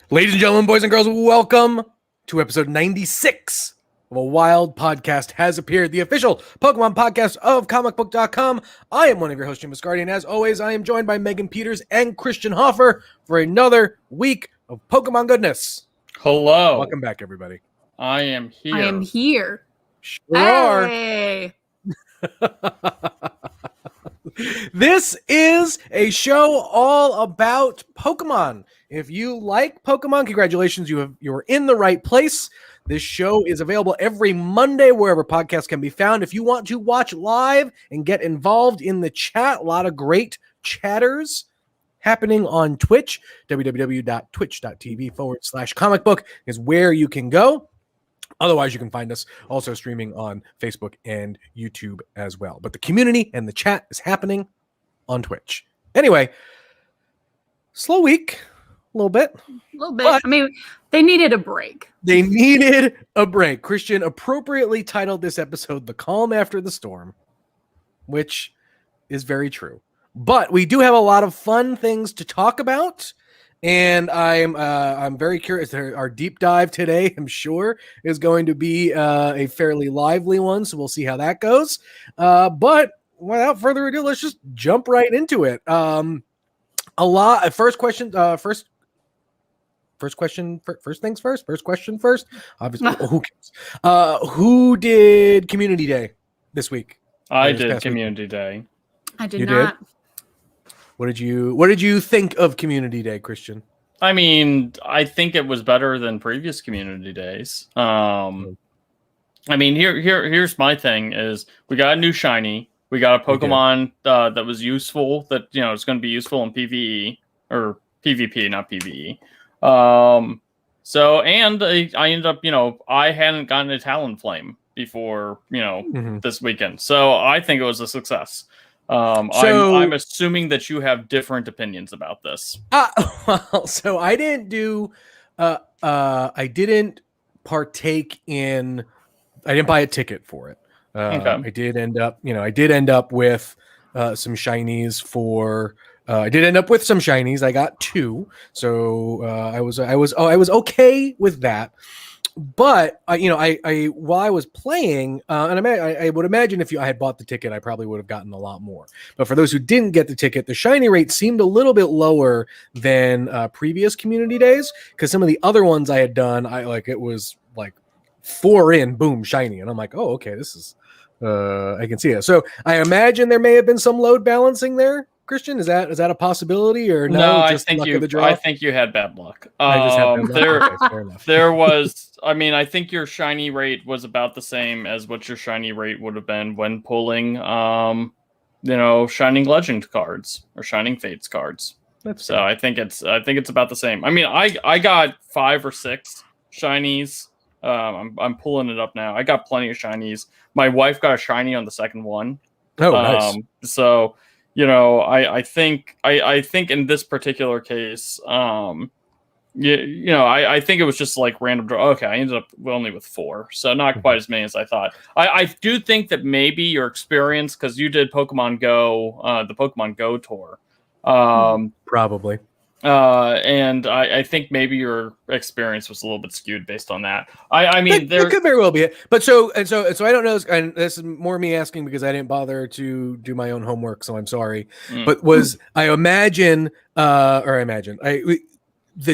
Ladies and gentlemen, boys and girls, welcome to episode 96 of A Wild Podcast Has Appeared, the official Pokemon podcast of Comicbook.com. I am one of your hosts, Jim Biscardi, and as always, I am joined by Megan Peters and Christian Hoffer for another week of Pokemon goodness. Hello. Welcome back, everybody. I am here. I am here. Sure Hey. are. This is a show all about Pokemon. If you like Pokemon, congratulations, you're in the right place. This show is available every Monday wherever podcasts can be found. If you want to watch live and get involved in the chat, a lot of great chatters happening on Twitch. www.twitch.tv/comicbook is where you can go. Otherwise, you can find us also streaming on Facebook and YouTube as well. But the community and the chat is happening on Twitch. Anyway, slow week, a little bit. But, I mean, they needed a break. They needed a break. Christian appropriately titled this episode The Calm After the Storm, which is very true. But we do have a lot of fun things to talk about. And I'm very curious. Our deep dive today, I'm sure, is going to be a fairly lively one. So we'll see how that goes. But without further ado, let's just jump right into it. First question first. Obviously, who cares? Who did Community Day this week? I did Community Day. I did not. What did you think of Community Day, Christian? I mean, I think it was better than previous Community Days. I mean, here's my thing: is we got a new shiny, we got a Pokemon that was useful. That it's going to be useful in PvE or PvP, not PvE. So and I ended up, I hadn't gotten a Talonflame before, this weekend, so I think it was a success. I'm assuming that you have different opinions about this. So I didn't do, I didn't partake in, I didn't buy a ticket for it. Okay. I did end up with some shinies for. I did end up with some shinies. I got 2, so I was okay with that. But I while I was playing, and I would imagine if I had bought the ticket, I probably would have gotten a lot more. But for those who didn't get the ticket, the shiny rate seemed a little bit lower than previous Community Days, because some of the other ones I had done, it was like 4 in, boom, shiny, and I'm like, oh, okay, this is I can see it. So I imagine there may have been some load balancing there. Christian, is that a possibility or no? I think you had bad luck. I just had bad luck. Okay, fair enough. There was, I think your shiny rate was about the same as what your shiny rate would have been when pulling, Shining Legend cards or Shining Fates cards. So I think it's about the same. I mean, I got 5 or 6 shinies. I'm pulling it up now. I got plenty of shinies. My wife got a shiny on the second one. Oh, nice. So. I think in this particular case, I think it was just like random draw. Okay, I ended up only with 4, so not quite as many as I thought. I do think that maybe your experience, because you did Pokemon Go, the Pokemon Go tour, probably. And I think maybe your experience was a little bit skewed based on that. I mean, there could very well be it. But so I don't know, and this is more me asking because I didn't bother to do my own homework, so I'm sorry. But the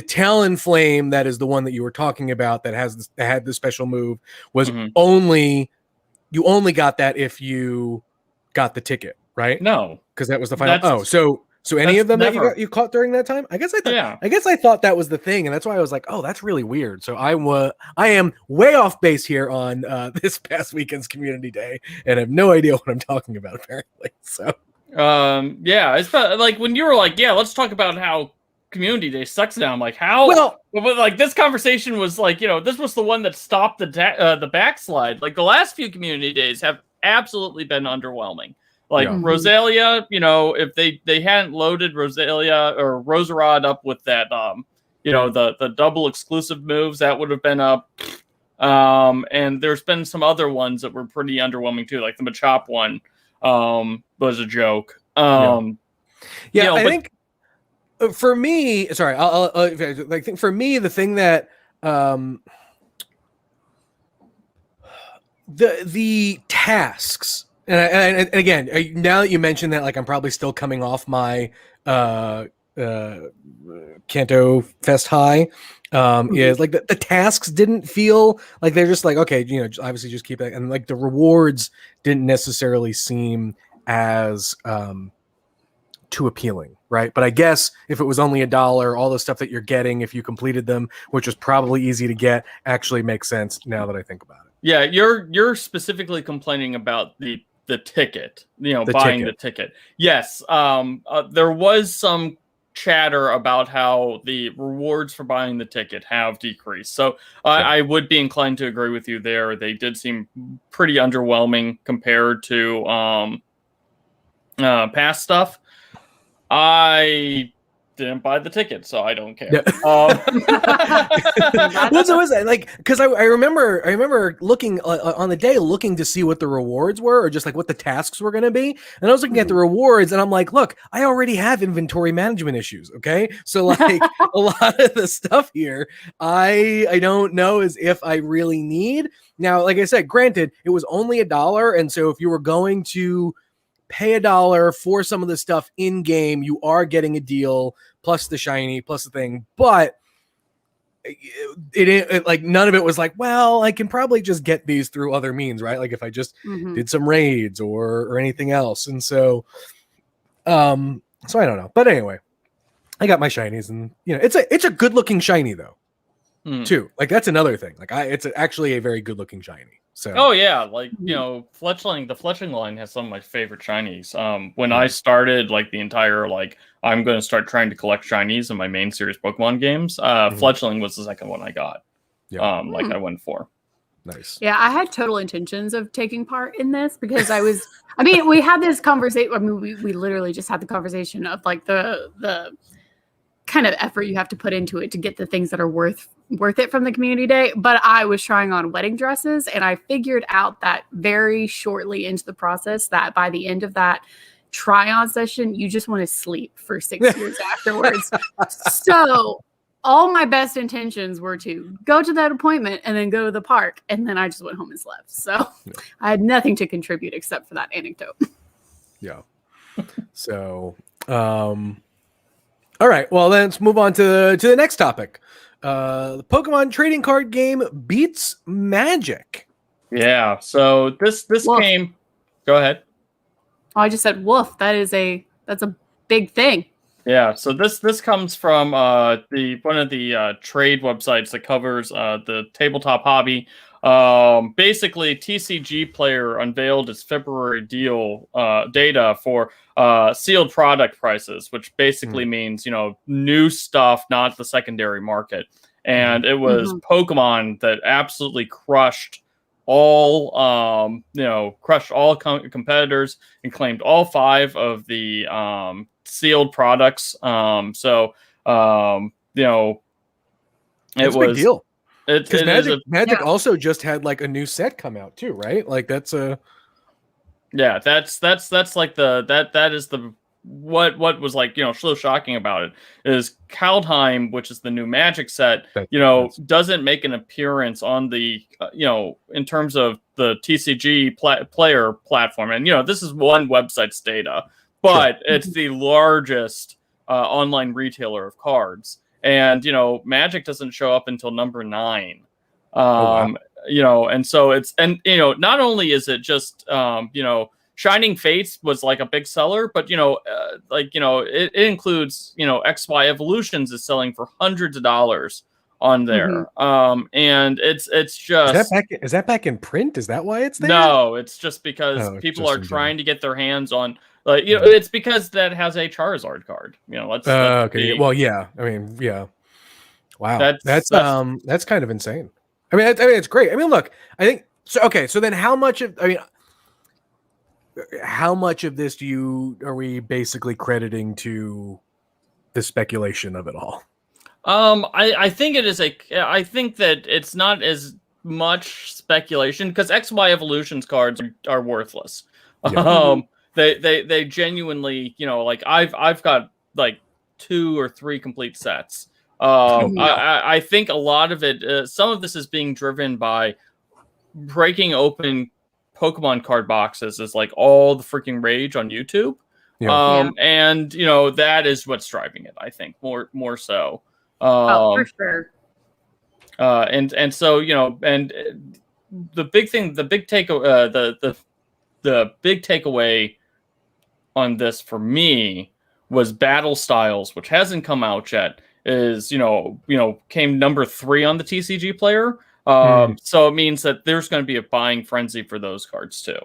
Talonflame, that is the one that you were talking about that had the special move, was you only got that if you got the ticket, right? No, because that was the final. So any of them that you caught during that time? I guess I thought that was the thing, and that's why I was like, "Oh, that's really weird." So I am way off base here on this past weekend's Community Day, and I have no idea what I'm talking about apparently. So it's like when you were like, "Yeah, let's talk about how Community Day sucks now." I'm like, "How?" Well, like this conversation was like, this was the one that stopped the backslide. Like the last few Community Days have absolutely been underwhelming. Like Rosalia, if they hadn't loaded Rosalia or Roserod up with that, the double exclusive moves, that would have been up. And there's been some other ones that were pretty underwhelming too, like the Machop one was a joke. I think for me, sorry, I think for me, the thing that the tasks, and again, now that you mentioned that, like, I'm probably still coming off my Kanto Fest high, is like the tasks didn't feel like they're just like, okay, obviously just keep it, and like the rewards didn't necessarily seem as too appealing, right? But I guess if it was only $1, all the stuff that you're getting if you completed them, which was probably easy to get, actually makes sense now that I think about it. Yeah, you're specifically complaining about the ticket, buying the ticket. Yes, there was some chatter about how the rewards for buying the ticket have decreased. So I would be inclined to agree with you there. They did seem pretty underwhelming compared to past stuff. I didn't buy the ticket, so I don't care. Yeah. What was that like? Because I remember looking on the day, looking to see what the rewards were, or just like what the tasks were going to be. And I was looking at the rewards, and I'm like, look, I already have inventory management issues. Okay, so like a lot of the stuff here, I don't know as if I really need. Now, like I said, granted, it was only $1, and so if you were going to pay $1 for some of the stuff in game, you are getting a deal plus the shiny plus the thing, but it like none of it was like, well, I can probably just get these through other means, right? Like if I just did some raids or anything else. And so I don't know, but anyway, I got my shinies, and it's a good looking shiny though too. Like that's another thing. Like it's actually a very good looking shiny. So like the fletchling line has some of my favorite shinies. When I started like the entire I'm going to start trying to collect shinies in my main series Pokemon games, fletchling was the second one I got. I went for. Nice. Yeah, I had total intentions of taking part in this because we had this conversation. I mean, we literally just had the conversation of like the kind of effort you have to put into it to get the things that are worth it from the community day. But I was trying on wedding dresses, and I figured out that very shortly into the process that by the end of that try-on session, you just want to sleep for 6 years afterwards. So all my best intentions were to go to that appointment and then go to the park, and then I just went home and slept. So I had nothing to contribute except for that anecdote. Yeah. So all right, well, then let's move on to the next topic. The Pokemon trading card game beats Magic. Yeah, so this game. Go ahead. Oh, I just said woof. That's a big thing. Yeah, so this comes from one of the trade websites that covers the tabletop hobby. Basically, TCG Player unveiled its February deal data for sealed product prices, which basically means new stuff, not the secondary market. And it was Pokemon that absolutely crushed all competitors and claimed all 5 of the sealed products. It was a big deal. Because Magic also just had like a new set come out too, right? Like that's like that is the what was like so shocking about it is Kaldheim, which is the new Magic set, doesn't make an appearance on the in terms of the TCG player platform, and this is one website's data, but it's the largest online retailer of cards. And Magic doesn't show up until number 9. And so it's not only is it just Shining Fates was like a big seller, but it includes XY Evolutions is selling for hundreds of dollars on there. And it's just is that back in print? Is that why it's there? No, it's just because people are trying to get their hands on. It's because that has a Charizard card. Okay. Well, yeah. I mean, yeah. Wow. That's kind of insane. I mean, it's great. I mean, look, I think so. Okay. So then how much of this are we basically crediting to the speculation of it all? I think it is I think that it's not as much speculation because XY Evolutions cards are worthless. Yeah. They genuinely, I've got like 2 or 3 complete sets. No. I think a lot of it, some of this is being driven by breaking open Pokemon card boxes is like all the freaking rage on YouTube. And you know, that is what's driving it, I think, more so. For sure. And so, you know, and the big thing, the big takeaway on this for me was Battle Styles, which hasn't come out yet, is, you know, came number 3 on the TCG player. So it means that there's going to be a buying frenzy for those cards too.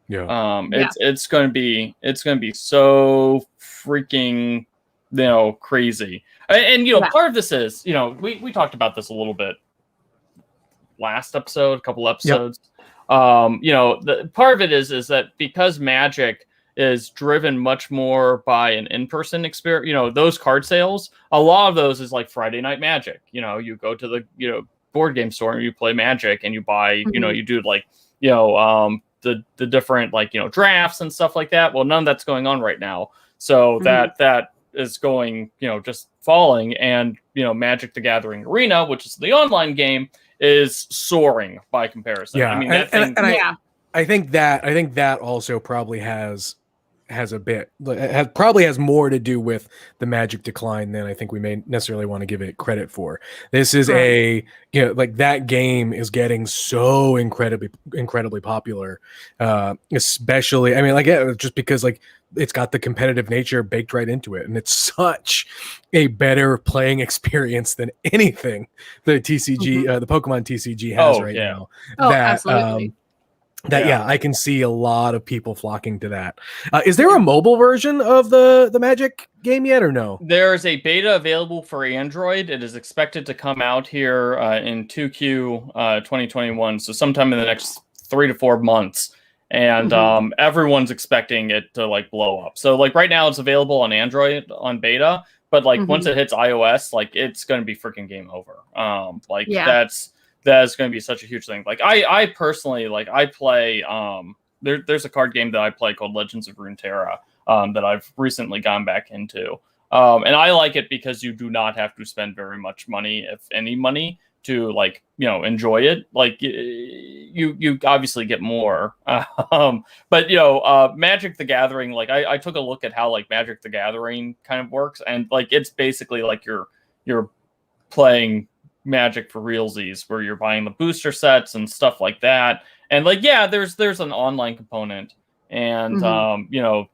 It's going to be so freaking, you know, crazy. And you know, part of this is, you know, we talked about this a little bit last episode, a couple episodes. You know, the part of it is that because Magic is driven much more by an in-person experience, you know, those card sales, a lot of those is like Friday Night Magic. You know, you go to the, you know, board game store and you play Magic and you buy, you know, you do like, you know, the different, like, you know, drafts and stuff like that. Well, none of that's going on right now. So that is going, you know, just falling. And, you know, Magic the Gathering Arena, which is the online game, is soaring by comparison. I mean, I think that also probably has a bit, probably has more to do with the Magic decline than I think we may necessarily want to give it credit for. This is you know, like, that game is getting so incredibly popular, especially, I mean, like, just because, like, it's got the competitive nature baked right into it, and it's such a better playing experience than anything the TCG, the Pokemon TCG has now. Absolutely. I can see a lot of people flocking to that. Is there a mobile version of the Magic game yet, or no? There is a beta available for Android. It is expected to come out here in 2Q 2021, so sometime in the next 3 to 4 months. And everyone's expecting it to, like, blow up. So, like, right now it's available on Android on beta, but, like, once it hits iOS, like, it's going to be freaking game over. That's going to be such a huge thing. Like, I personally, like, I play, there's a card game that I play called Legends of Runeterra that I've recently gone back into. And I like it because you do not have to spend very much money, if any money, to, like, you know, enjoy it. Like, you obviously get more. But, you know, Magic the Gathering, like, I took a look at how, like, Magic the Gathering kind of works. And, like, it's basically like you're playing Magic for realsies, where you're buying the booster sets and stuff like that. And, like, yeah, there's an online component, and you know,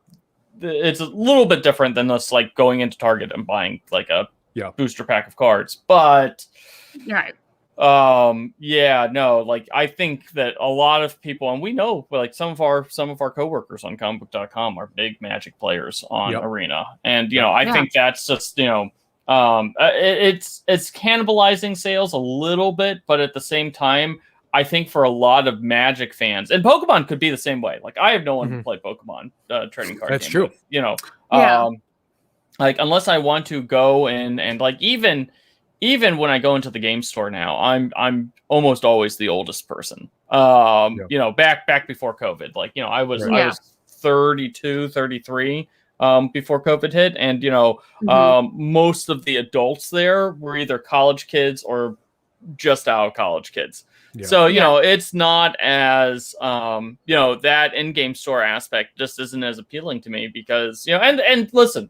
it's a little bit different than us, like, going into Target and buying, like, a booster pack of cards. But like, I think that a lot of people, and we know, like, some of our coworkers on Comicbook.com are big Magic players on Arena, and, you know, I think that's just, you know, it's cannibalizing sales a little bit, but at the same time, I think for a lot of Magic fans, and Pokemon could be the same way. Like, I have no one to play Pokemon trading card. That's true. With, you know, like, unless I want to go in and, like, even when I go into the game store now, I'm almost always the oldest person. You know, back before COVID, like, you know, I was 32, 33. Before COVID hit, and, you know, most of the adults there were either college kids or just out of college kids. So, you know, it's not as, you know, that in-game store aspect just isn't as appealing to me, because, you know, and listen,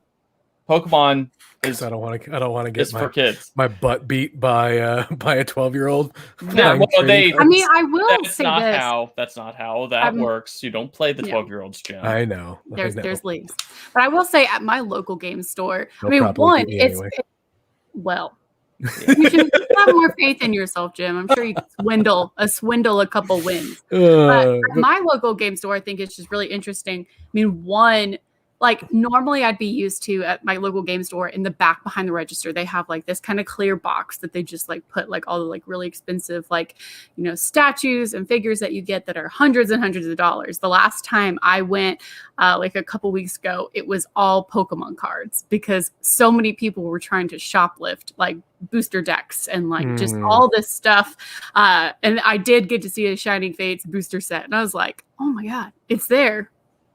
Pokemon is, I don't want to get for kids. My butt beat by a 12-year-old. Yeah, well, I mean, I will say this. That's not how that works. You don't play the 12-year-olds, Jim. I know. There's leagues, but I will say, at my local game store, I mean, one, well, you should have more faith in yourself, Jim. I'm sure you can swindle a couple wins. But at my local game store, I think it's just really interesting. I mean, one, like, normally I'd be used to, at my local game store, in the back behind the register, they have, like, this kind of clear box that they just, like, put, like, all the, like, really expensive, like, you know, statues and figures that you get that are hundreds and hundreds of dollars. The last time I went, like, a couple weeks ago, it was all Pokemon cards, because so many people were trying to shoplift, like, booster decks and, like, just all this stuff. And I did get to see a Shining Fates booster set, and I was like, oh my God, it's there.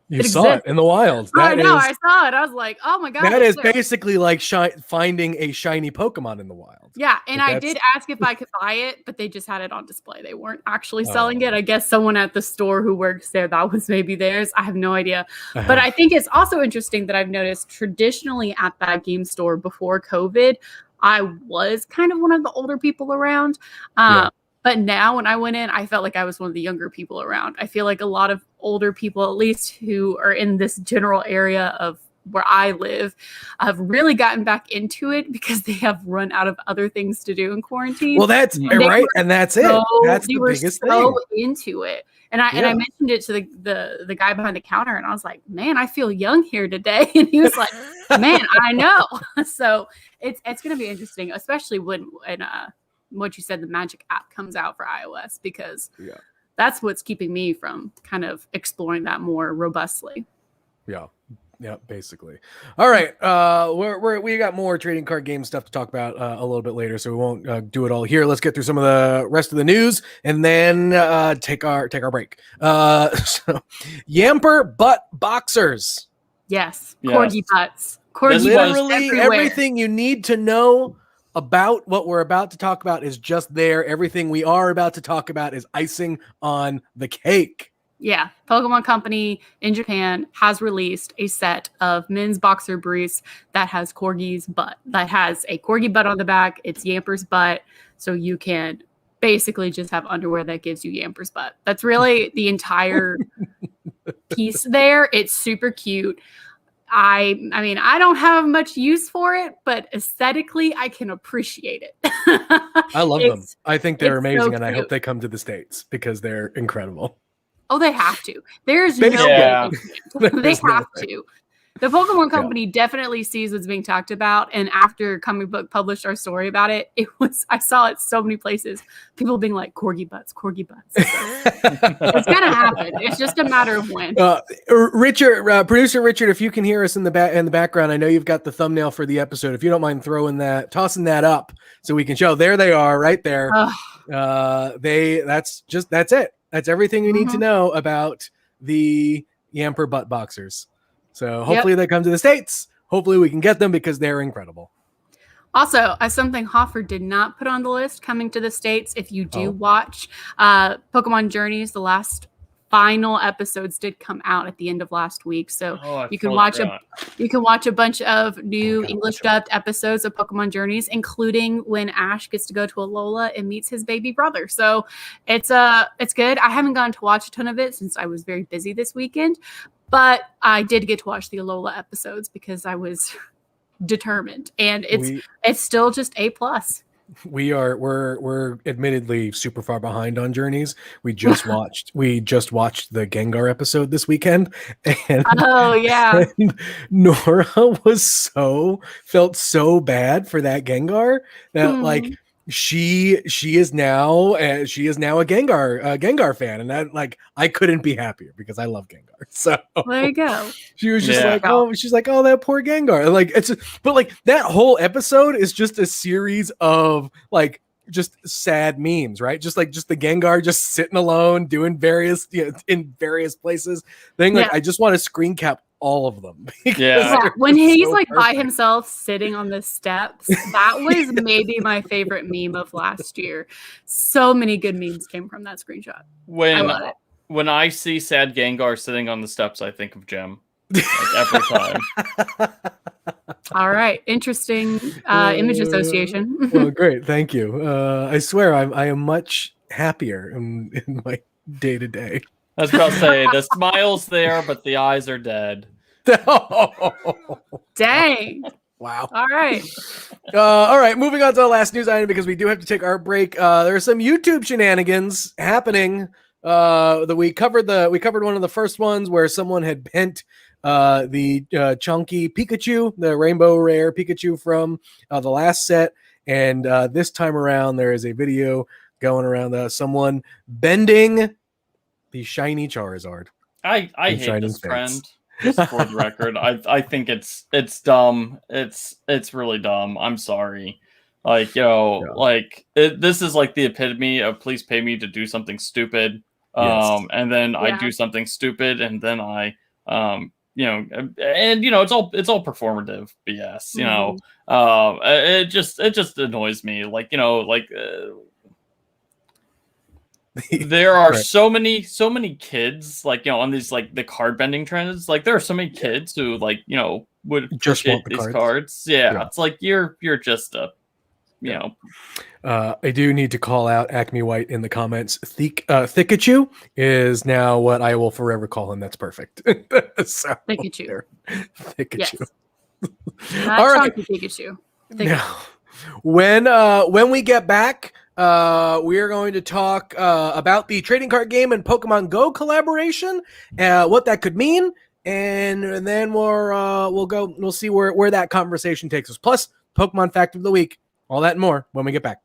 You saw it in the wild. I know. I saw it. I was like, oh my god. That is basically like finding a shiny Pokemon in the wild. Yeah, and I did ask if I could buy it, but they just had it on display. They weren't actually selling it. I guess someone at the store who works there, that was maybe theirs. I have no idea. But I think it's also interesting that I've noticed traditionally at that game store before COVID, I was kind of one of the older people around. But now when I went in, I felt like I was one of the younger people around. I feel like a lot of older people, at least who are in this general area of where I live, have really gotten back into it because they have run out of other things to do in quarantine. Well, that's right, and that's it. That's the biggest thing. Into it, and I mentioned it to the guy behind the counter, and I was like, "Man, I feel young here today," and he was like, "Man, I know." So it's going to be interesting, especially when what you said, the Magic app comes out for iOS, because that's what's keeping me from kind of exploring that more robustly. Yeah, basically. All right. We got more trading card game stuff to talk about a little bit later, so we won't do it all here. Let's get through some of the rest of the news and then take our break. So, Yamper butt boxers. Yes. Corgi butts. Literally everything you need to know about what we're about to talk about is just there. Everything we are about to talk about is icing on the cake. Yeah, Pokemon Company in Japan has released a set of men's boxer briefs that has Corgi's butt. That has a Corgi butt on the back. It's Yamper's butt. So you can basically just have underwear that gives you Yamper's butt. That's really the entire piece there. It's super cute. I mean, I don't have much use for it, but aesthetically, I can appreciate it. I love them. I think they're amazing, and I hope they come to the States because they're incredible. Oh, they have to. There's no way they have to. The Pokemon Company definitely sees what's being talked about, and after Comic Book published our story about it, I saw it so many places. People being like, "Corgi butts, Corgi butts." It's gonna happen. It's just a matter of when. Richard, producer Richard, if you can hear us in the background, I know you've got the thumbnail for the eepisode. If you don't mind tossing that up so we can show. There they are, right there. That's it. That's everything you need to know about the Yamper butt boxers. So hopefully they come to the States. Hopefully we can get them because they're incredible. Also, as something Hoffer did not put on the list, coming to the States, if you do watch Pokemon Journeys, the last final episodes did come out at the end of last week. So you can watch a bunch of new English dubbed episodes of Pokemon Journeys, including when Ash gets to go to Alola and meets his baby brother. So it's good. I haven't gotten to watch a ton of it since I was very busy this weekend, but I did get to watch the Alola episodes because I was determined, and it's still just A+. We're admittedly super far behind on Journeys. We just watched the Gengar episode this weekend, and and Nora felt so bad for that Gengar that like she is now a Gengar fan, and that I couldn't be happier because I love Gengar. So there you go. She was just oh, that poor Gengar. But that whole episode is just a series of just sad memes, right? Just the Gengar just sitting alone doing various in various places. I just want to screen cap all of them. When he's by himself sitting on the steps, that was maybe my favorite meme of last year. So many good memes came from that screenshot. When I see sad Gengar sitting on the steps, I think of Gem every time. All right, interesting image association. Well, great, thank you. I swear I am much happier in my day to day. I was about to say the smile's there, but the eyes are dead. Dang. Wow. All right. All right. Moving on to the last news item because we do have to take our break. There are some YouTube shenanigans happening. That we covered one of the first ones where someone had bent the chunky Pikachu, the rainbow rare Pikachu from the last set, and this time around there is a video going around someone bending the shiny Charizard. I hate this trend. Just for the record, I think it's dumb. It's really dumb. I'm sorry. This is like the epitome of please pay me to do something stupid. Yes. And then I do something stupid, and then I You know, and you know, it's all performative BS. You know, it just annoys me. Like, you know, like there are so many kids, like, you know, on these like the card bending trends. Like, there are so many kids who, like, you know, would Just appreciate want the these cards. cards. Yeah, it's like you're just a, you know. I do need to call out Acme White in the comments. Thickachu is now what I will forever call him. That's perfect. So, Thickachu. Thickachu. Yes. Not All right. chunky Pikachu. Now, when we get back, we are going to talk about the trading card game and Pokemon Go collaboration, what that could mean, and then we'll see where that conversation takes us. Plus, Pokemon fact of the week, all that and more when we get back.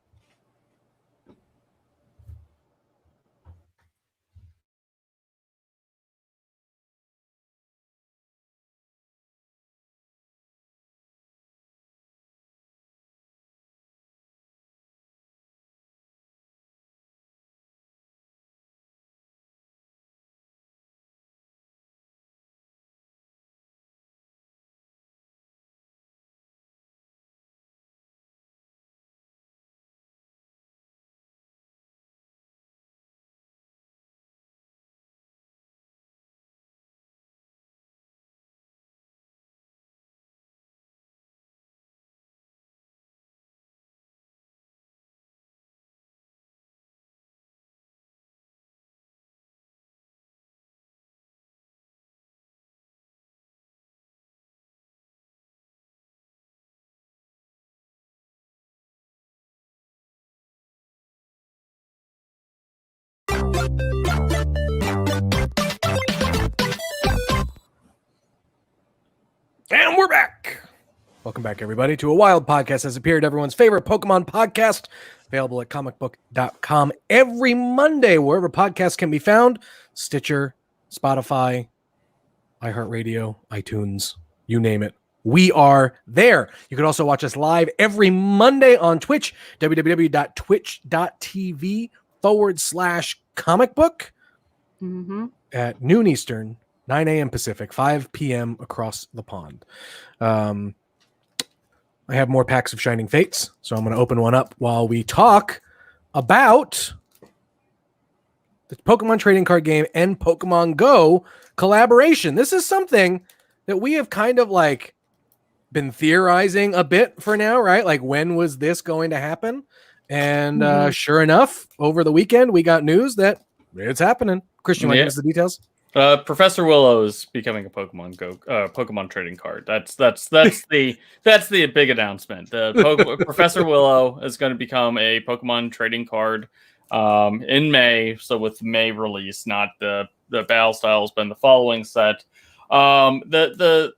And we're back. Welcome back, everybody, to A Wild Podcast has appeared, everyone's favorite Pokemon podcast, available at Comicbook.com every Monday, wherever podcasts can be found. Stitcher, Spotify, iHeartRadio, iTunes, you name it. We are there. You can also watch us live every Monday on Twitch, www.twitch.tv/comicbook at noon Eastern, 9 a.m. Pacific, 5 p.m. across the pond. I have more packs of Shining Fates, so I'm going to open one up while we talk about the Pokemon trading card game and Pokemon Go collaboration. This is something that we have kind of like been theorizing a bit for now, right? Like, when was this going to happen? And sure enough, over the weekend, we got news that it's happening. Christian, want to give us the details? Professor Willow is becoming a Pokemon Go Pokemon trading card. That's the big announcement. Professor Willow is going to become a Pokemon trading card in May. So with May release, not the Battle Styles, but in the following set. The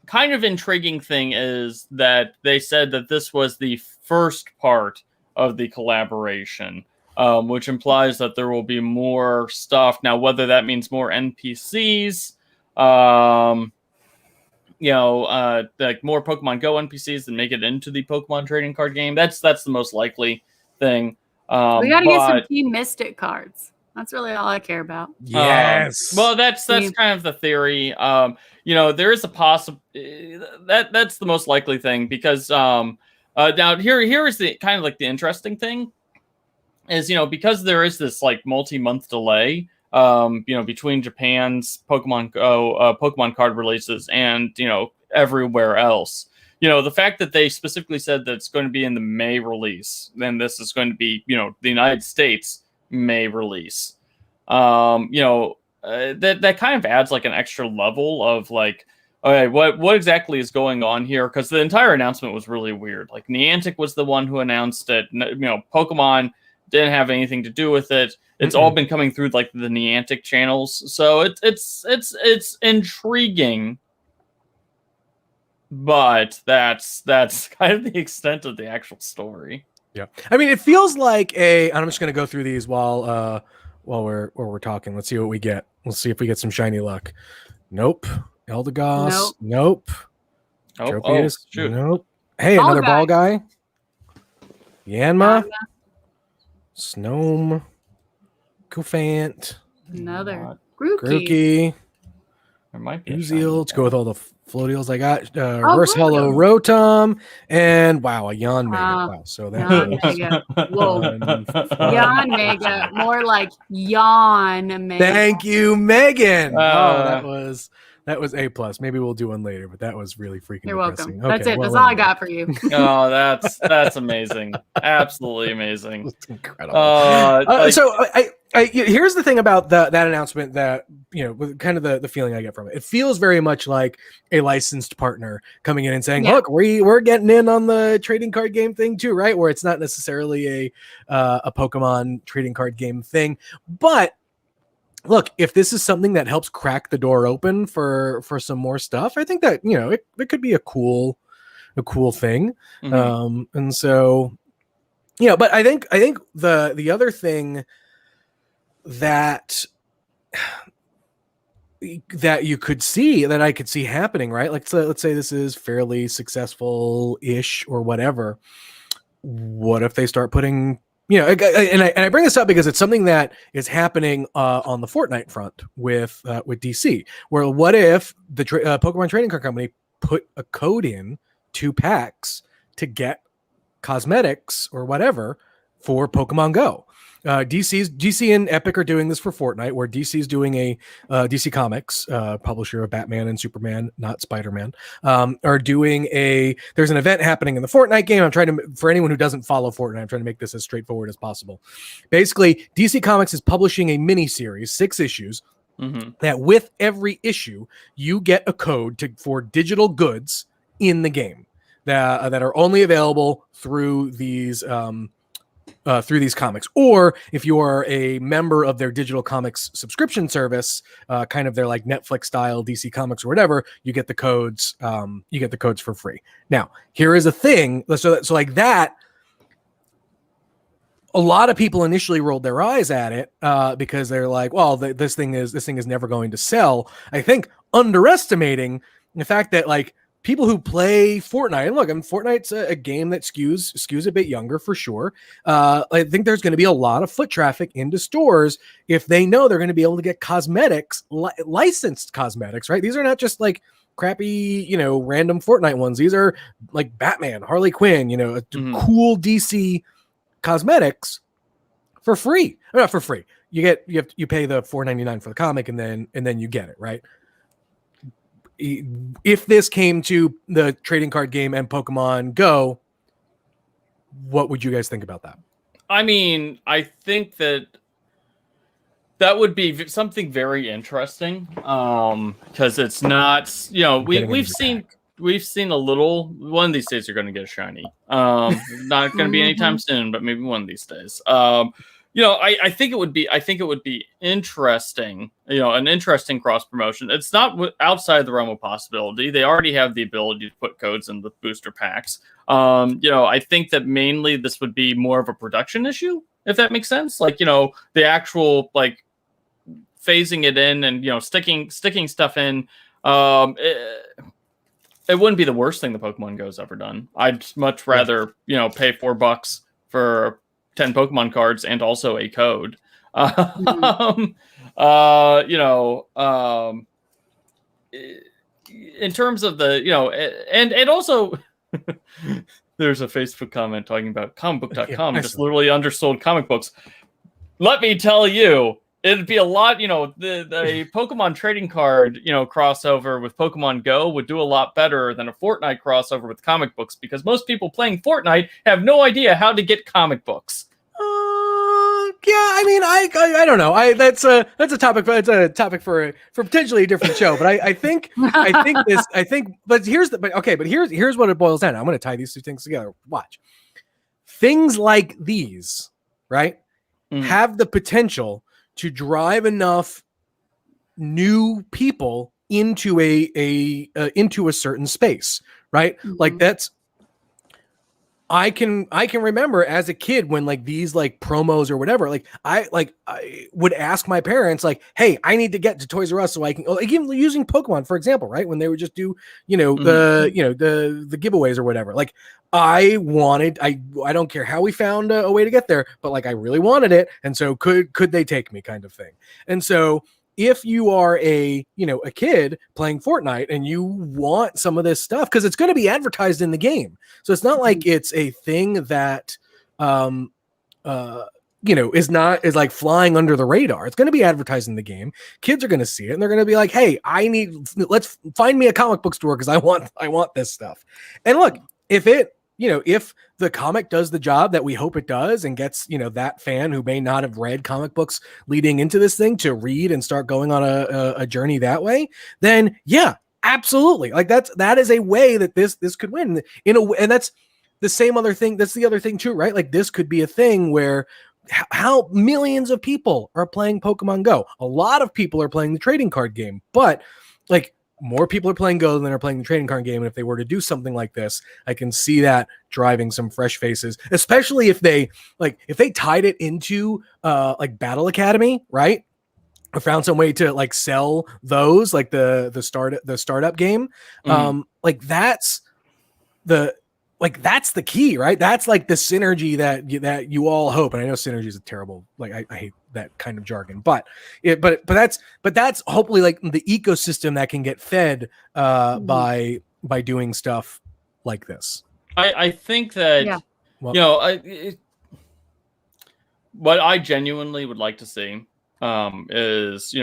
kind of intriguing thing is that they said that this was the first part of the collaboration. Which implies that there will be more stuff. Now, whether that means more NPCs, like more Pokemon Go NPCs that make it into the Pokemon trading card game, that's the most likely thing. We got to get some Team Mystic cards. That's really all I care about. Yes. Well, that's kind of the theory. There is a that's the most likely thing because now here is the kind of like the interesting thing. Is, because there is this like multi-month delay, between Japan's Pokemon Go, Pokemon card releases and, everywhere else, the fact that they specifically said that it's going to be in the May release, then this is going to be, the United States May release. That kind of adds like an extra level of like, okay, what exactly is going on here? Because the entire announcement was really weird. Like Niantic was the one who announced it. Pokemon didn't have anything to do with it. It's all been coming through like the Niantic channels, so it's intriguing, but that's kind of the extent of the actual story. Yeah, I mean, it feels like I'm just gonna go through these while we're talking. Let's see what we get. Let's see if we get some shiny luck. Nope. Eldegoss. Nope. Tropius. Shoot. Nope. Hey, another ball guy. Yanma. Snome, Cufant, another Grookey, There might be Uziel. Let's go with all the floateals I got. Oh, Reverse Hollow Porygon. Rotom, and wow, a Yon Mega. Ah, Wow, so that Yon was Mega. Whoa. fun. Yon Mega. More like Yon Mega. Thank you, Megan. Uh, That was A+. Maybe we'll do one later, but that was really freaking You're depressing. welcome. That's Okay, it. well, That's all I anyway. got for you. Oh, that's amazing. Absolutely amazing. It's incredible. Like, So here's the thing about that announcement that, with kind of the feeling I get from it. It feels very much like a licensed partner coming in and saying, Yeah. look, we're getting in on the trading card game thing too, right? Where it's not necessarily a Pokemon trading card game thing. But look, if this is something that helps crack the door open for some more stuff, I think that, it could be a cool thing. mhm. And so, but I think the other thing that you could see, that I could see happening, right? Like, so let's say this is fairly successful-ish or whatever. What if they start putting, and I bring this up because it's something that is happening on the Fortnite front with DC, where what if the Pokemon Trading Card Company put a code in to packs to get cosmetics or whatever for Pokemon Go. DC and Epic are doing this for Fortnite, where DC is doing a DC Comics, publisher of Batman and Superman, not Spider-Man, are doing there's an event happening in the Fortnite game. I'm trying to, for anyone who doesn't follow Fortnite, I'm trying to make this as straightforward as possible. Basically, DC Comics is publishing a mini series, 6 issues, that with every issue, you get a code for digital goods in the game that are only available through these comics, or if you are a member of their digital comics subscription service, kind of their like Netflix style DC Comics or whatever, you get the codes. You get the codes for free. Now, here is a thing. So like that. A lot of people initially rolled their eyes at it because they're like, well, this thing is never going to sell. I think underestimating the fact that like people who play Fortnite, and look, Fortnite's a game that skews a bit younger for sure. I think there's going to be a lot of foot traffic into stores if they know they're going to be able to get cosmetics, licensed cosmetics, right? These are not just like crappy, random Fortnite ones. These are like Batman, Harley Quinn, cool DC cosmetics for free. Or not for free. You pay the $4.99 for the comic, and then you get it, right? If this came to the trading card game and Pokemon Go, what would you guys think about that? I mean, I think that would be something very interesting, because it's not, we've seen a little. One of these days you're going to get a shiny. Not going to be anytime soon, but maybe one of these days. I think it would be interesting, an interesting cross promotion. It's not outside the realm of possibility. They already have the ability to put codes in the booster packs. I think that mainly this would be more of a production issue, if that makes sense. Like, the actual like phasing it in and, sticking stuff in. It wouldn't be the worst thing the Pokemon Go's ever done. I'd much rather, pay $4 for 10 Pokemon cards and also a code. In terms of the, and also there's a Facebook comment talking about Comicbook.com just literally undersold comic books. Let me tell you, it'd be a lot, the Pokemon trading card, crossover with Pokemon Go would do a lot better than a Fortnite crossover with comic books, because most people playing Fortnite have no idea how to get comic books. Yeah, I mean, I don't know. That's a topic. It's a topic for potentially a different show. But I think, but here's what it boils down to. I'm going to tie these two things together. Watch. Things like these, right, have the potential to drive enough new people into a certain space, right? Like that's. I can remember as a kid when like these like promos or whatever, like I would ask my parents like, hey, I need to get to Toys R Us so I can, like, even using Pokemon, for example, right? When they would just do, the giveaways or whatever. Like I don't care how we found a way to get there, but like I really wanted it. And so could they take me, kind of thing. And so if you are a kid playing Fortnite and you want some of this stuff, because it's going to be advertised in the game, so it's not like it's a thing that is like flying under the radar. It's going to be advertised in the game. Kids are going to see it and they're going to be like, hey, let's find me a comic book store because I want this stuff. And look, if the comic does the job that we hope it does and gets, that fan who may not have read comic books leading into this thing to read and start going on a journey that way, then yeah, absolutely. Like that is a way that this could win and that's the same other thing. That's the other thing too, right? Like this could be a thing where how millions of people are playing Pokemon Go. A lot of people are playing the trading card game, but like more people are playing Go than are playing the trading card game. And if they were to do something like this, I can see that driving some fresh faces, especially if they tied it into like Battle Academy, right? Or found some way to like sell those, like the startup game. Like that's the key, right? That's like the synergy that you all hope. And I know synergy is a terrible, like I hate that kind of jargon, but that's hopefully like the ecosystem that can get fed by doing stuff like this. I think that what I genuinely would like to see is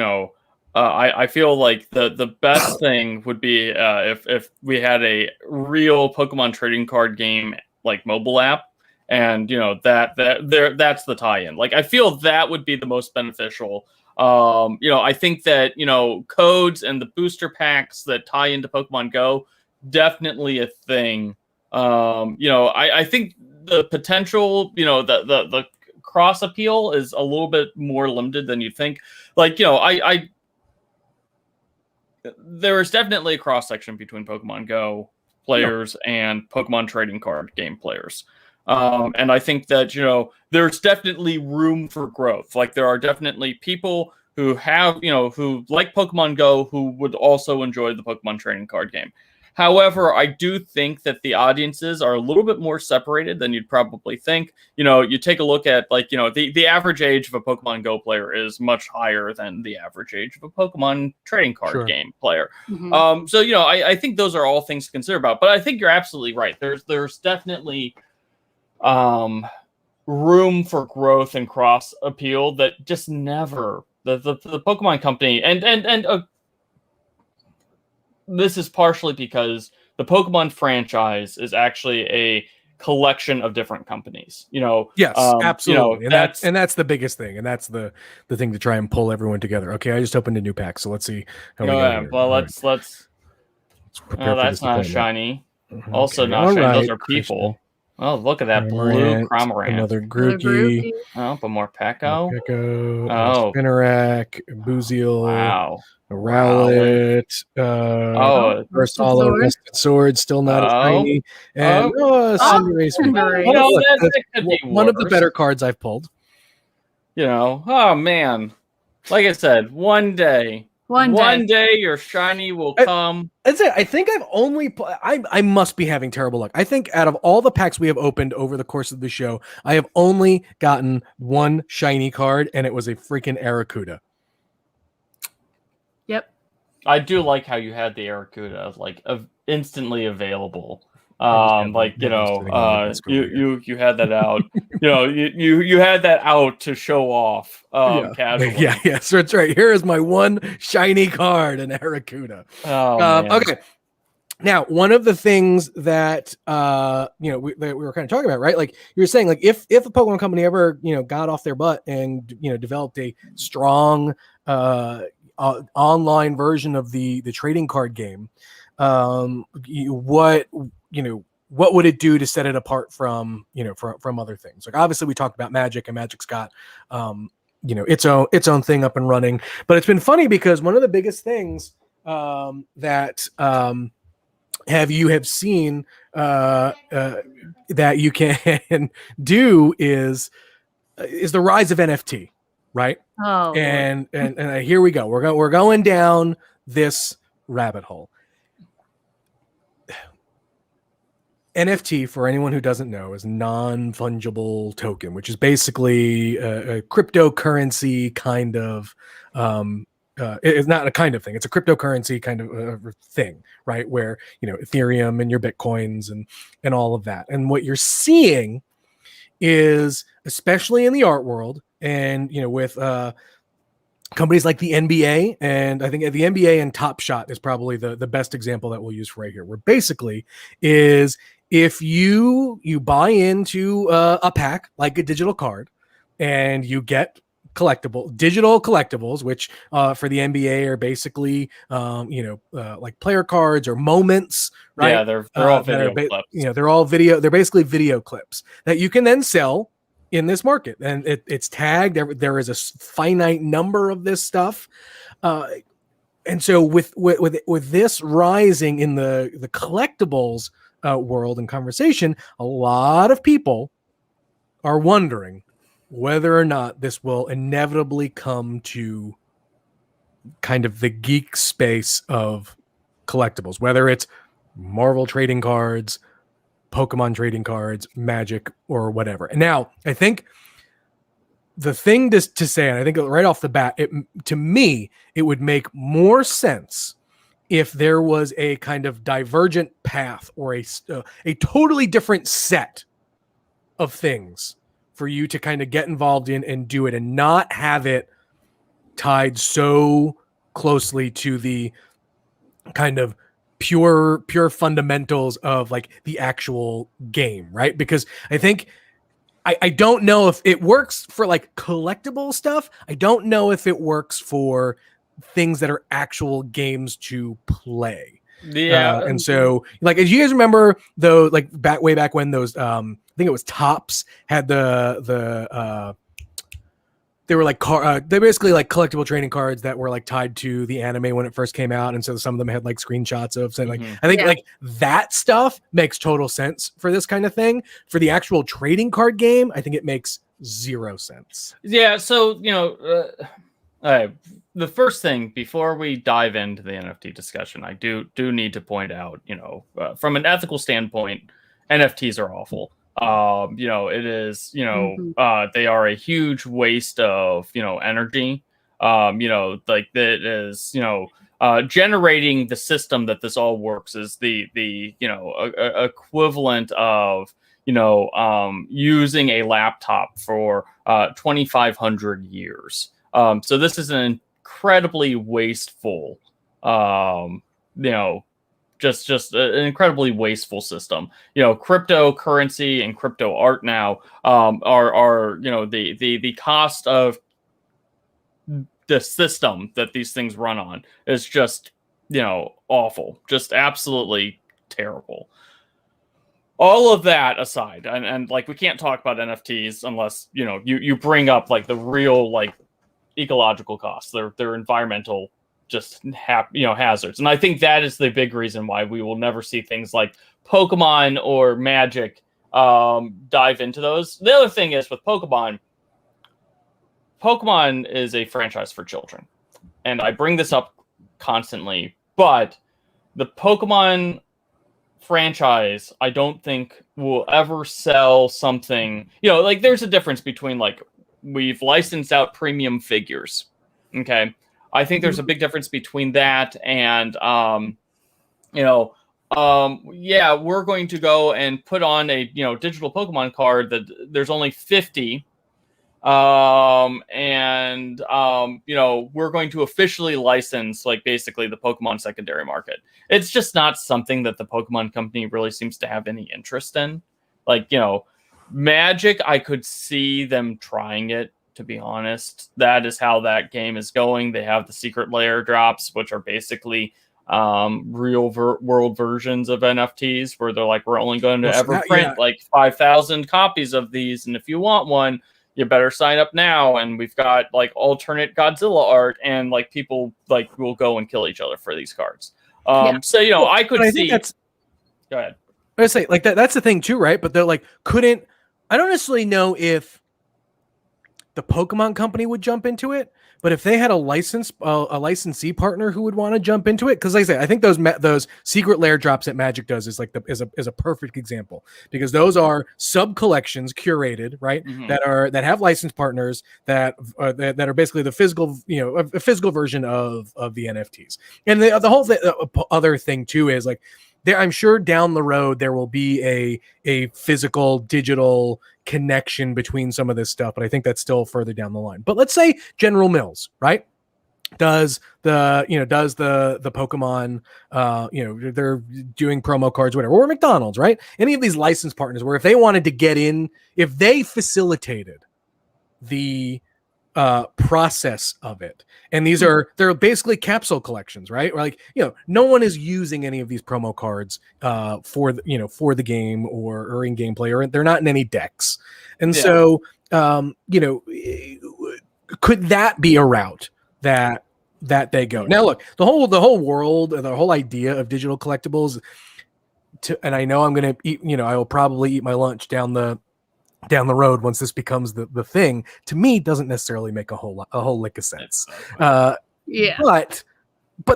I feel like the best thing would be if we had a real Pokemon trading card game like mobile app, and that's the tie-in. Like I feel that would be the most beneficial. I think that codes and the booster packs that tie into Pokemon Go, definitely a thing. I think the potential, the cross appeal is a little bit more limited than you think. Like there is definitely a cross section between Pokemon Go players and Pokemon trading card game players. And I think that, there's definitely room for growth. Like there are definitely people who have, who like Pokemon Go who would also enjoy the Pokemon trading card game. However, I do think that the audiences are a little bit more separated than you'd probably think. You take a look at the average age of a Pokemon Go player is much higher than the average age of a Pokemon trading card game player. So, I think those are all things to consider about. But I think you're absolutely right. There's definitely room for growth and cross appeal that just never the Pokemon company and this is partially because the Pokemon franchise is actually a collection of different companies. Yes, absolutely. And that's the biggest thing. And that's the thing to try and pull everyone together. Okay, I just opened a new pack, so let's see how we go here. Well, let's prepare for that's not shiny. Also Okay, not shiny. right, Those are people. Oh, look at that blue Cramorant. Another Grookey. Oh, but more Pekko. Spinarak, Buziel. Wow. Rowlet. First Hollow Rusted Sword, still not as tiny. And Cinderace. That could be one of the better cards I've pulled. Oh man. Like I said, one day your shiny will come. That's it. I think I've only I must be having terrible luck. I think out of all the packs we have opened over the course of the show, I have only gotten one shiny card, and it was a freaking Arrokuda. Yep. I do like how you had the Arrokuda instantly available. You had that out. you had that out to show off. Casually. Yeah. So it's right. Here is my one shiny card, an Arrokuda. Okay. Now, one of the things that we were kind of talking about, right? Like you were saying, like if a Pokemon company ever got off their butt and developed a strong online version of the trading card game, what would it do to set it apart from from other things? Like obviously we talked about Magic, and Magic's got its own thing up and running. But it's been funny because one of the biggest things that you have seen that you can do is the rise of NFT, right? Oh, and here we go. We're going down this rabbit hole. NFT, for anyone who doesn't know, is non-fungible token, which is basically a cryptocurrency kind of it's not a kind of thing. It's a cryptocurrency kind of thing, right? Where, Ethereum and your Bitcoins and all of that. And what you're seeing is, especially in the art world and, with companies like the NBA, and I think the NBA and Top Shot is probably the best example that we'll use for right here, where basically is if you buy into a pack like a digital card and you get digital collectibles, which for the NBA are basically like player cards or moments, right? Yeah, they're all video clips. They're all video. They're basically video clips that you can then sell in this market, and it's tagged. There is a finite number of this stuff, and so with this rising in the collectibles world and conversation, a lot of people are wondering whether or not this will inevitably come to kind of the geek space of collectibles, whether it's Marvel trading cards, Pokemon trading cards, Magic, or whatever. And now, I think the thing to say, and I think right off the bat, to me, it would make more sense if there was a kind of divergent path or a totally different set of things for you to kind of get involved in and do it, and not have it tied so closely to the kind of pure fundamentals of like the actual game, right? Because I think I don't know if it works for like collectible stuff. I don't know if it works for things that are actual games to play. Yeah. And so, like, as you guys remember, though, like way back when those, I think it was Topps had they were like they're basically like collectible trading cards that were like tied to the anime when it first came out, and so some of them had like screenshots of saying like I think like that stuff makes total sense for this kind of thing. For the actual trading card game, I think it makes zero sense. Yeah, so the first thing before we dive into the NFT discussion, I do need to point out, from an ethical standpoint, NFTs are awful. It is, they are a huge waste of, energy. Like that is, generating the system that this all works is the equivalent of, using a laptop for 2,500 years. So this is an incredibly wasteful, just an incredibly wasteful system. Cryptocurrency and crypto art now are the cost of the system that these things run on is just awful, just absolutely terrible. All of that aside, and like we can't talk about NFTs unless you bring up like the real like ecological costs, their environmental just hazards. And I think that is the big reason why we will never see things like Pokemon or Magic dive into those. The other thing is with Pokemon is a franchise for children. And I bring this up constantly, but the Pokemon franchise, I don't think will ever sell something, like there's a difference between like we've licensed out premium figures. Okay. I think there's a big difference between that and, we're going to go and put on a, digital Pokemon card that there's only 50. We're going to officially license like basically the Pokemon secondary market. It's just not something that the Pokemon company really seems to have any interest in. Like, Magic, I could see them trying it. To be honest, that is how that game is going. They have the secret layer drops, which are basically real world versions of NFTs, where they're like, we're only going to ever print like 5,000 copies of these, and if you want one, you better sign up now. And we've got like alternate Godzilla art, and like people like will go and kill each other for these cards. So I could see. Go ahead. I was say like that's the thing too, right? But they're like I don't necessarily know if the Pokemon company would jump into it, but if they had a licensee partner who would want to jump into it, because like I say, I think those secret lair drops that Magic does is like is a perfect example, because those are sub collections curated, right? That have licensed partners that are basically the physical, a physical version of the NFTs. And the whole other thing too is like, I'm sure down the road there will be a physical digital connection between some of this stuff, but I think that's still further down the line. But let's say General Mills, right, does the Pokemon, they're doing promo cards, whatever, or McDonald's, right? Any of these licensed partners where if they wanted to get in, if they facilitated the process of it, and they're basically capsule collections, right? Or like, no one is using any of these promo cards for the game or in gameplay, or they're not in any decks. And so could that be a route that they go? Now look, the whole world, the whole idea of digital collectibles, and I know I'm going to eat, I will probably eat my lunch down the road once this becomes the thing, to me doesn't necessarily make a whole lick of sense. But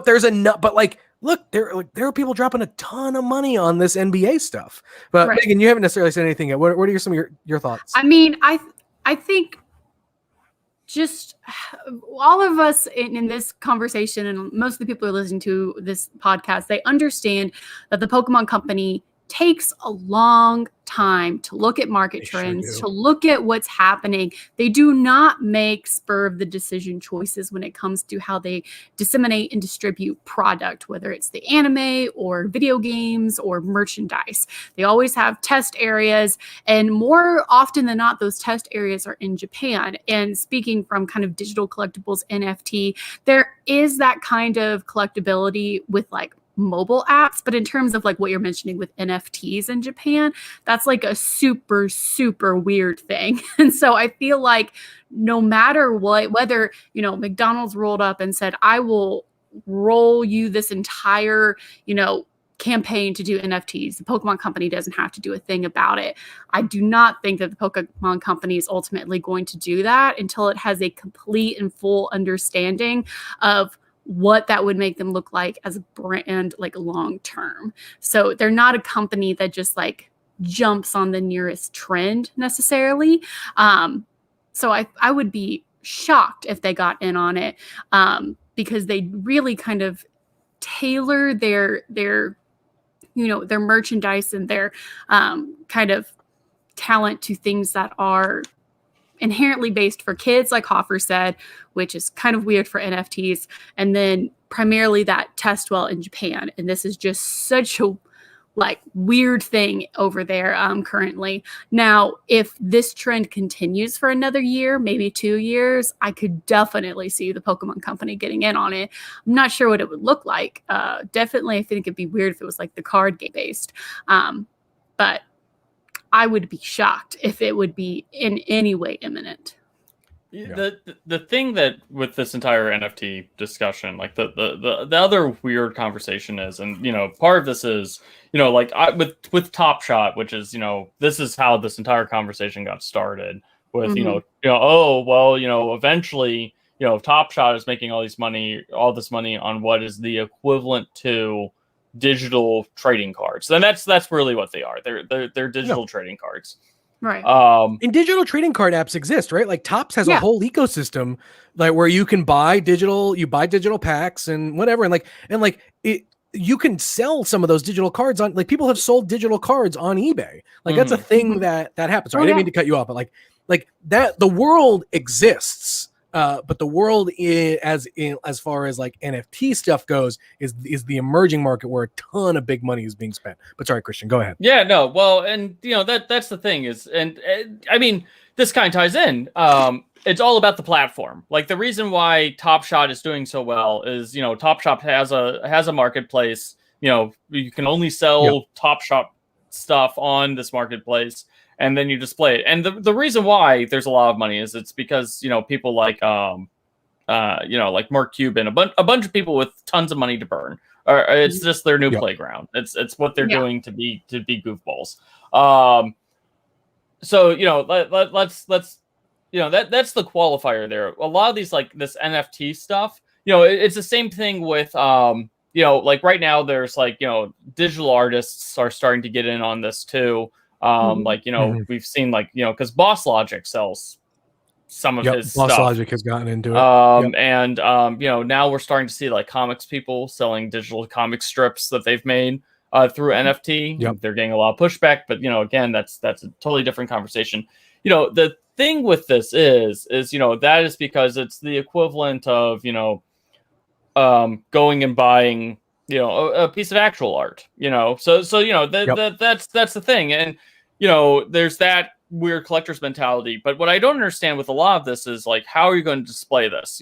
there's enough. But like, look, there are people dropping a ton of money on this NBA stuff. But right. Megan, you haven't necessarily said anything yet. What are some of your thoughts? I mean, I think just all of us in this conversation, and most of the people who are listening to this podcast, they understand that the Pokemon Company takes a long time to look at market trends, to look at what's happening. They do not make spur of the decision choices when it comes to how they disseminate and distribute product, whether it's the anime or video games or merchandise. They always have test areas, and more often than not, those test areas are in Japan. And speaking from kind of digital collectibles, NFT, there is that kind of collectability with like mobile apps, but in terms of like what you're mentioning with NFTs in Japan, that's like a super, super weird thing. And so I feel like no matter what, whether, McDonald's rolled up and said, I will roll you this entire, campaign to do NFTs, the Pokemon Company doesn't have to do a thing about it. I do not think that the Pokemon Company is ultimately going to do that until it has a complete and full understanding of what that would make them look like as a brand, like long term. So they're not a company that just like jumps on the nearest trend necessarily. So I would be shocked if they got in on it, because they really kind of tailor their merchandise and their kind of talent to things that are inherently based for kids, like Hoffer said, which is kind of weird for NFTs, and then primarily that test well in Japan. And this is just such a weird thing over there currently. Now, if this trend continues for another year, maybe 2 years, I could definitely see the Pokemon Company getting in on it. I'm not sure what it would look like. Definitely, I think it'd be weird if it was like the card game based. But I would be shocked if it would be in any way imminent. Yeah. The thing that with this entire NFT discussion, like the other weird conversation is, and part of this is, with Top Shot, which is, this is how this entire conversation got started with, eventually, Top Shot is making all this money on what is the equivalent to digital trading cards. And that's really what they are. They're digital trading cards. Right. And digital trading card apps exist, right? Like Topps has a whole ecosystem, like where you can buy digital packs and whatever, and you can sell some of those digital cards on, like, people have sold digital cards on eBay. Like that's a thing that happens. Sorry, I didn't mean to cut you off, but like that, the world exists. But the world as far as like NFT stuff goes is the emerging market where a ton of big money is being spent. But sorry, Christian, go ahead. Yeah, no, well, and that's the thing is, and I mean, this kind of ties in. It's all about the platform. Like the reason why Top Shot is doing so well is, Top Shot has a marketplace. You can only sell Top Shot stuff on this marketplace, and then you display it. And the reason why there's a lot of money is it's because, people like, like Mark Cuban, a bunch of people with tons of money to burn. It's just their new playground. It's what they're doing to be goofballs. So, let's that's the qualifier there. A lot of these like this NFT stuff, it's the same thing with like right now there's like digital artists are starting to get in on this too. Like we've seen like because Boss Logic sells some of his Boss stuff. Logic has gotten into it. And now we're starting to see like comics people selling digital comic strips that they've made through NFT. They're getting a lot of pushback, but again, that's a totally different conversation. The thing with this is that is because it's the equivalent of going and buying a piece of actual art. That's the thing, and there's that weird collector's mentality. But what I don't understand with a lot of this is like, how are you going to display this?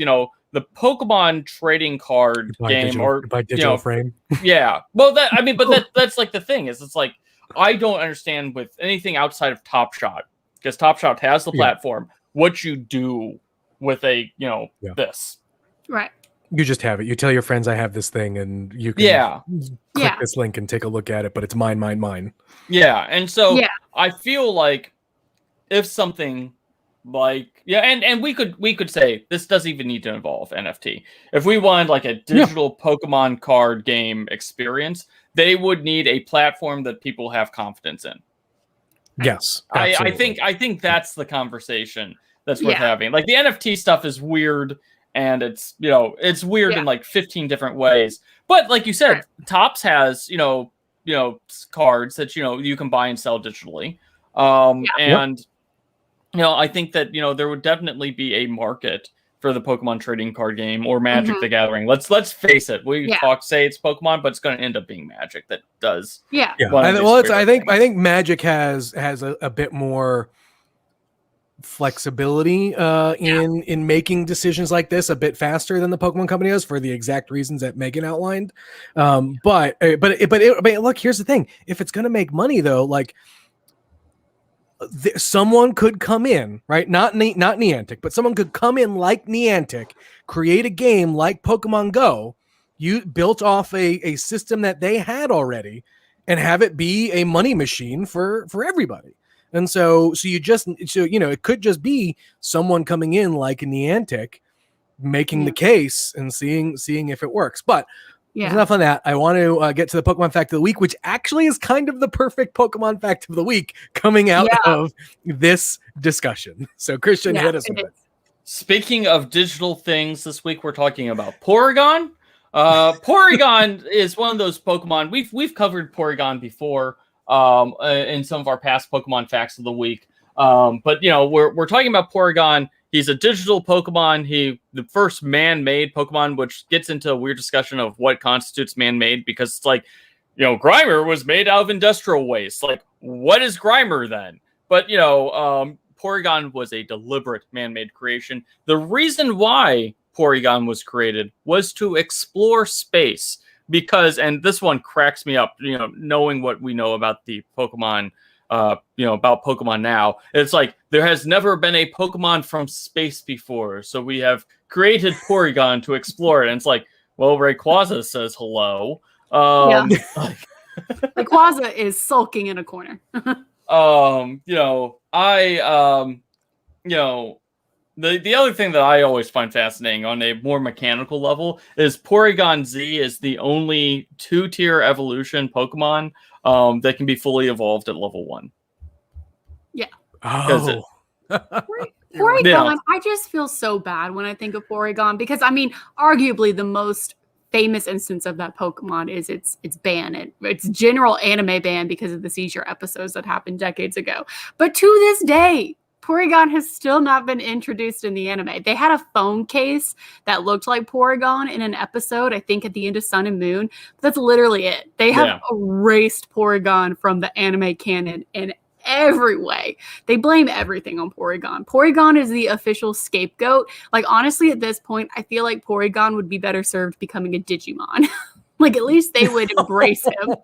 The Pokemon trading card game or by digital frame. Yeah. Well, that's like the thing is, it's like, I don't understand with anything outside of Top Shot, because Top Shot has the platform, what you do with this. Right. You just have it. You tell your friends I have this thing, and you can click this link and take a look at it, but it's mine. Yeah. And so I feel like if something like and we could say this doesn't even need to involve NFT. If we wanted like a digital Pokemon card game experience, they would need a platform that people have confidence in. Yes, I think that's the conversation that's worth having. Like the NFT stuff is weird, and it's it's weird in like 15 different ways. But like you said, Topps has cards that you can buy and sell digitally, and I think that there would definitely be a market for the Pokemon trading card game or Magic the Gathering. Let's face it. We say it's Pokemon, but it's going to end up being Magic that does. Yeah. I think Magic has a bit more flexibility in making decisions like this a bit faster than the Pokemon Company does, for the exact reasons that Megan outlined. But look, here's the thing: if it's going to make money, though, like. Someone could come in, right? Not Niantic, but someone could come in like Niantic, create a game like Pokemon Go, you built off a system that they had already, and have it be a money machine for everybody. And so it could just be someone coming in like Niantic, making the case and seeing if it works. But enough on that. I want to get to the Pokemon Fact of the Week, which actually is kind of the perfect Pokemon Fact of the Week coming out of this discussion. So, Christian, hit us with it. Speaking of digital things, this week we're talking about Porygon. Porygon is one of those Pokemon. We've covered Porygon before in some of our past Pokemon Facts of the Week. But we're talking about Porygon. He's a digital Pokemon. The first man-made Pokemon, which gets into a weird discussion of what constitutes man-made, because it's like, Grimer was made out of industrial waste. Like, what is Grimer then? But, Porygon was a deliberate man-made creation. The reason why Porygon was created was to explore space, because, and this one cracks me up, knowing what we know about the Pokemon about Pokemon now. It's like, there has never been a Pokemon from space before, so we have created Porygon to explore it. And it's like, well, Rayquaza says hello. Rayquaza is sulking in a corner. The other thing that I always find fascinating on a more mechanical level is Porygon Z is the only 2-tier evolution Pokemon that can be fully evolved at level 1. Yeah. Oh. Porygon, I just feel so bad when I think of Porygon, because arguably the most famous instance of that Pokemon is its ban, its general anime ban, because of the seizure episodes that happened decades ago. But to this day, Porygon has still not been introduced in the anime. They had a phone case that looked like Porygon in an episode, I think at the end of Sun and Moon. But that's literally it. They have erased Porygon from the anime canon in every way. They blame everything on Porygon. Porygon is the official scapegoat. Like, honestly, at this point, I feel like Porygon would be better served becoming a Digimon. Like, at least they would embrace him.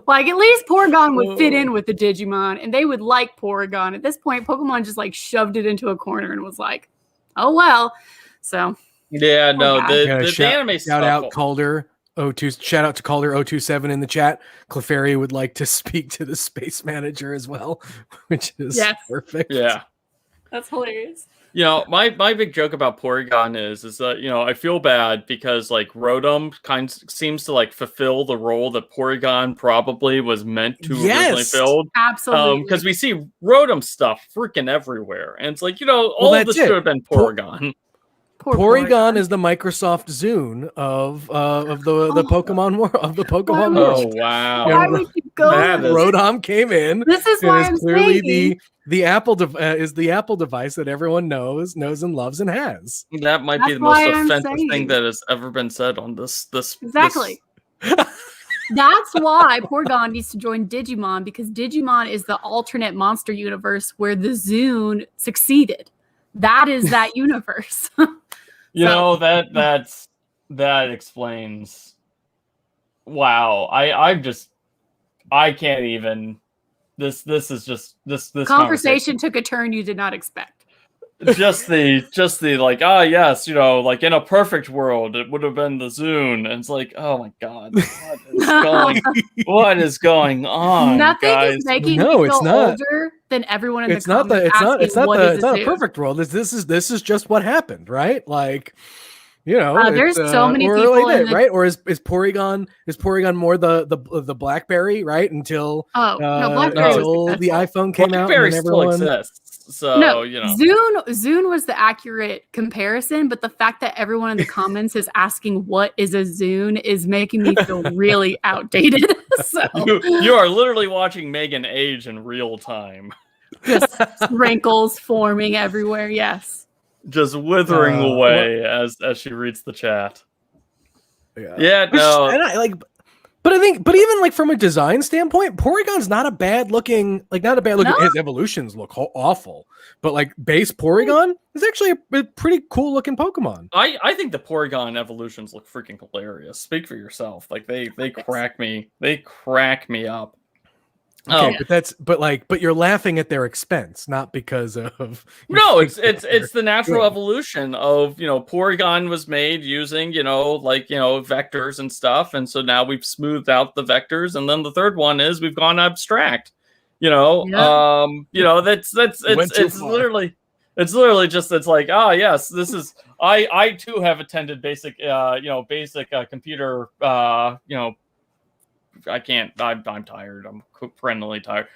Like, at least Porygon would fit in with the Digimon, and they would like Porygon. At this point, Pokemon just, like, shoved it into a corner and was like, oh, well. So. Yeah, no, the anime shout out Calder. Shout out to Calder 027 in the chat. Clefairy would like to speak to the space manager as well, which is perfect. Yeah. That's hilarious. You know, my big joke about Porygon is that, you know, I feel bad because like Rotom seems to like fulfill the role that Porygon probably was meant to originally fill. Absolutely. Because we see Rotom stuff freaking everywhere, and it's like, you know, Well, all of this should have been Porygon. Porygon is the Microsoft Zune of the Pokemon world, of the Pokemon world. Oh wow! Why would you go? Rotom came in. This is why I'm clearly saying the Apple is the Apple device that everyone knows and loves and has. That might be the most offensive thing that has ever been said on this. Exactly. That's why Porygon needs to join Digimon, because Digimon is the alternate monster universe where the Zune succeeded. That is that universe. You know, that explains. Wow, I can't even. This is just this conversation took a turn you did not expect. Just the like, yes, you know, like in a perfect world it would have been the Zune, and it's like, oh my god, what is going on? Nothing guys? is making me feel older than everyone in the comments. It's not a perfect world. This is just what happened, right? Like, you know, there's so many people right? Or is Porygon more the BlackBerry, right? Until until the iPhone came out, and everyone still exists. So, you know, Zune was the accurate comparison, but the fact that everyone in the comments is asking what is a Zune is making me feel really outdated. So you are literally watching Megan age in real time. Just wrinkles forming everywhere. Yes. Just withering away as she reads the chat. Yeah, no. And but even like from a design standpoint, Porygon's not a bad looking. No. His evolutions look awful, but like base Porygon is actually a pretty cool looking Pokemon. I think the Porygon evolutions look freaking hilarious. Speak for yourself. Like they crack me. They crack me up. Okay, but you're laughing at their expense, not because of it's the natural evolution of, you know, Porygon was made using, you know, like, you know, vectors and stuff, and so now we've smoothed out the vectors, and then the third one is we've gone abstract. You know, you know, it's literally just, it's like, yes, this is I too have attended basic computer I can't. I'm tired. I'm perennially tired.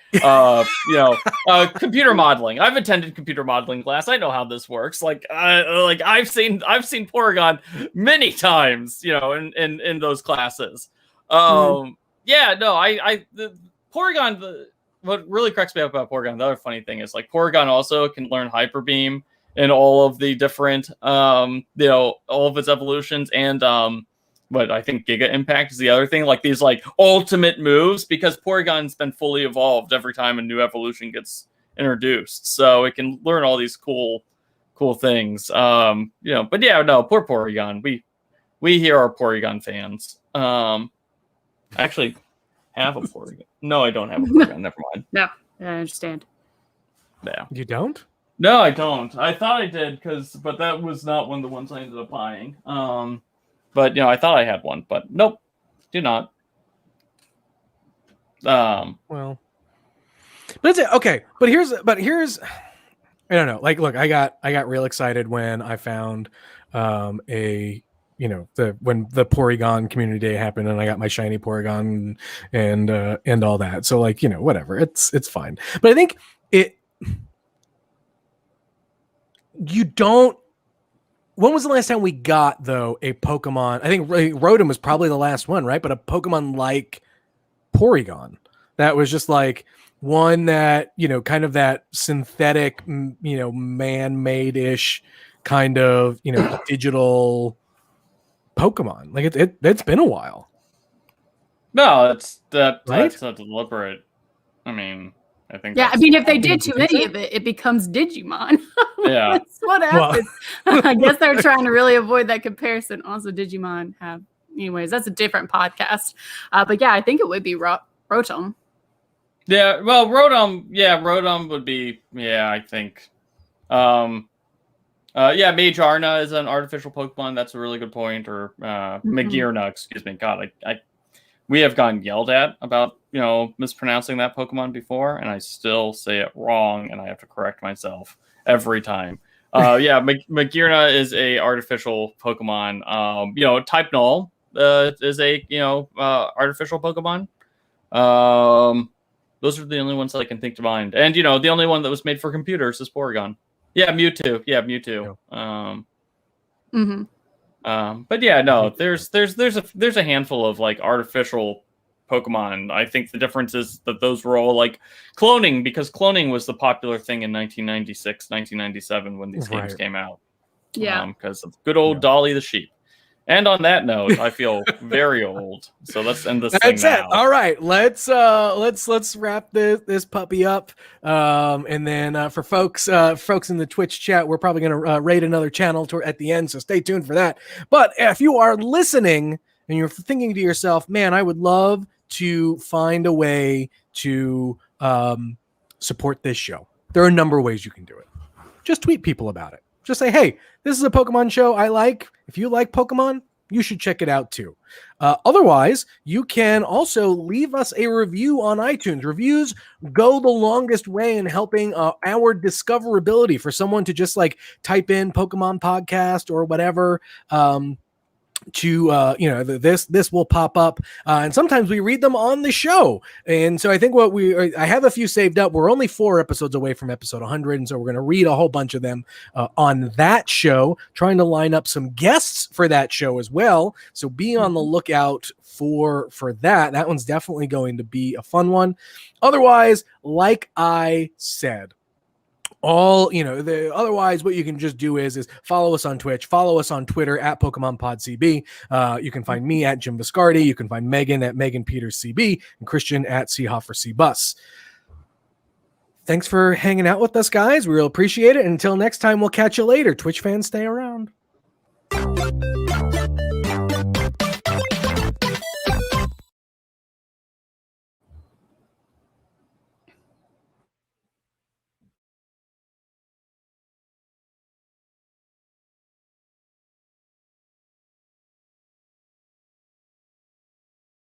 Computer modeling. I've attended computer modeling class. I know how this works. I've seen Porygon many times. You know, in those classes. Porygon. What really cracks me up about Porygon, the other funny thing is, like, Porygon also can learn Hyper Beam in all of the different, all of its evolutions, and but I think Giga Impact is the other thing, like these like ultimate moves, because Porygon's been fully evolved every time a new evolution gets introduced, so it can learn all these cool things. But yeah, no, poor Porygon. We here are Porygon fans. I actually have a Porygon. No, I don't have a Porygon. Never mind. No, I understand. Yeah, you don't? No, I don't. I thought I did, but that was not one of the ones I ended up buying. But, you know, I thought I had one, but nope, do not. Well, but that's it. Okay, but here's I don't know. Like, look, I got real excited when I found when the Porygon Community Day happened, and I got my shiny Porygon and all that. So, like, you know, whatever, it's fine. But I think you don't. When was the last time we got, though, a Pokemon? I think Rotom was probably the last one, right? But a Pokemon like Porygon that was just like one that, you know, kind of that synthetic, you know, man-made-ish kind of, you know, digital Pokemon. Like it's been a while. No, that's not deliberate. I mean, I think. Yeah, I mean, if they did too many of it, it becomes Digimon. Yeah, that's what happens. Well. I guess they're trying to really avoid that comparison. Also, Digimon have, anyways, that's a different podcast. But yeah, I think it would be Rotom. Yeah, well, Rotom would be. Yeah, I think. Magearna is an artificial Pokemon. That's a really good point. Or Magearna, excuse me. God, we have gotten yelled at about, you know, mispronouncing that Pokemon before, and I still say it wrong, and I have to correct myself every time. Yeah, Magearna is a artificial Pokemon. Type Null is a artificial Pokemon. Those are the only ones that I can think to mind. And the only one that was made for computers is Porygon. Yeah, Mewtwo. Yeah, Mewtwo. But yeah, no, there's a handful of like artificial Pokemon. I think the difference is that those were all like cloning, because cloning was the popular thing in 1996, 1997 when these games came out. Yeah. Because of good old Dolly the sheep. And on that note, I feel very old. So let's end this thing now. All right, let's wrap this puppy up. And then for folks in the Twitch chat, we're probably going to raid another channel at the end. So stay tuned for that. But if you are listening and you're thinking to yourself, man, I would love to find a way to support this show, there are a number of ways you can do it. Just tweet people about it. Just say, hey, this is a Pokemon show I like. If you like Pokemon, you should check it out too. Otherwise, you can also leave us a review on iTunes. Reviews go the longest way in helping our discoverability for someone to just like type in Pokemon podcast or whatever. This will pop up, and sometimes we read them on the show. And so I think I have a few saved up. We're only 4 episodes away from episode 100, and so we're going to read a whole bunch of them on that show, trying to line up some guests for that show as well. So be on the lookout for that. That one's definitely going to be a fun one. Otherwise, like I said, otherwise what you can just do is follow us on Twitch, follow us on Twitter at PokemonPodCB. You can find me at Jim Viscardi. You can find Megan at Megan Peters CB and Christian at Seahoffer C Bus. Thanks for hanging out with us, guys. We really appreciate it. Until next time, we'll catch you later. Twitch fans, stay around.